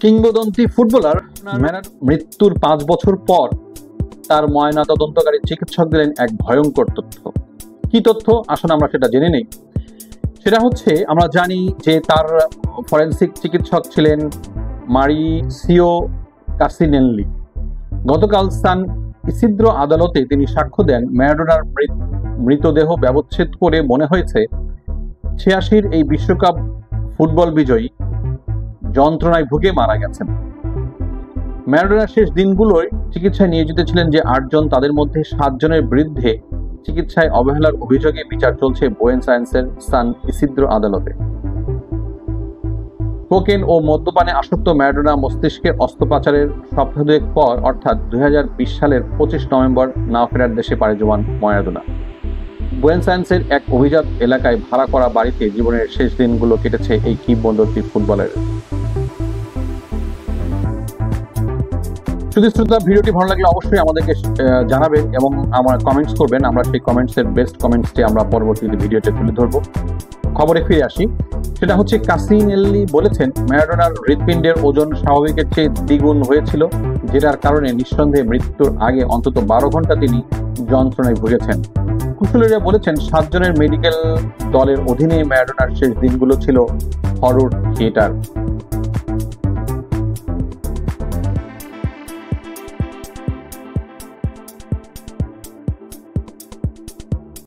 কিংবদন্তি ফুটবলার ম্যারাডোনার মৃত্যুর 5 বছর পর তার ময়নাতদন্তকারী চিকিৎসক দিলেন এক ভয়ঙ্কর তথ্য। কি তথ্য? আসলে আমরা সেটা জেনে নেই। সেটা হচ্ছে, আমরা জানি যে তার ফরেনসিক চিকিৎসক ছিলেন মারিসিও কাসিনেল্লি। গতকাল সান ইসিদ্রো আদালতে তিনি সাক্ষ্য দেন। ম্যারাডোনার মৃতদেহ ব্যবচ্ছেদ করে মনে হয়েছে 86-র এই বিশ্বকাপ ফুটবল বিজয়ী যন্ত্রণায় ভুগে মারা গেছেন। ম্যারাডোনার শেষ দিনগুলোয় চিকিৎসায় নিয়োজিত ছিলেন যে 8 জন, তাদের মধ্যে 7 জনের বিরুদ্ধে চিকিৎসায় অবহেলার অভিযোগে বিচার চলছে বুয়েনোস আইরেসের সান ইসিদ্রো আদালতে। কোকেন ও মদ্যপানে আসক্ত ম্যারাডোনা মস্তিষ্কের অস্ত্রোপচারের সপ্তাহ দুয়েক পর অর্থাৎ 2020 সালের 25 নভেম্বর না ফেরার দেশে পাড়ি জমান ম্যারাডোনা। বুয়েনোস আইরেসের এক অভিজাত এলাকায় ভাড়া করা বাড়িতে জীবনের শেষ দিনগুলো কেটেছে এই কিংবদন্তি ফুটবলের। শুধু শ্রোতা, ভিডিওটি ভালো লাগলে অবশ্যই আমাদেরকে জানাবেন এবং আমার কমেন্টস করবেন। আমরা সেই কমেন্টসের বেস্ট কমেন্টসটি আমরা পরবর্তীতে ভিডিওতে তুলে ধরবো। খবরে ফিরে আসি। সেটা হচ্ছে, কাসিনেল্লি বলেছেন ম্যারাডোনার হৃৎপিণ্ডের ওজন স্বাভাবিকের চেয়ে দ্বিগুণ হয়েছিল, যেটার কারণে নিঃসন্দেহে মৃত্যুর আগে অন্তত 12 ঘন্টা তিনি যন্ত্রণায় ভুগেছেন। কুশলীরা বলেছেন 7 জনের মেডিকেল দলের অধীনে ম্যারাডোনার শেষ দিনগুলো ছিল হরর থিয়েটার।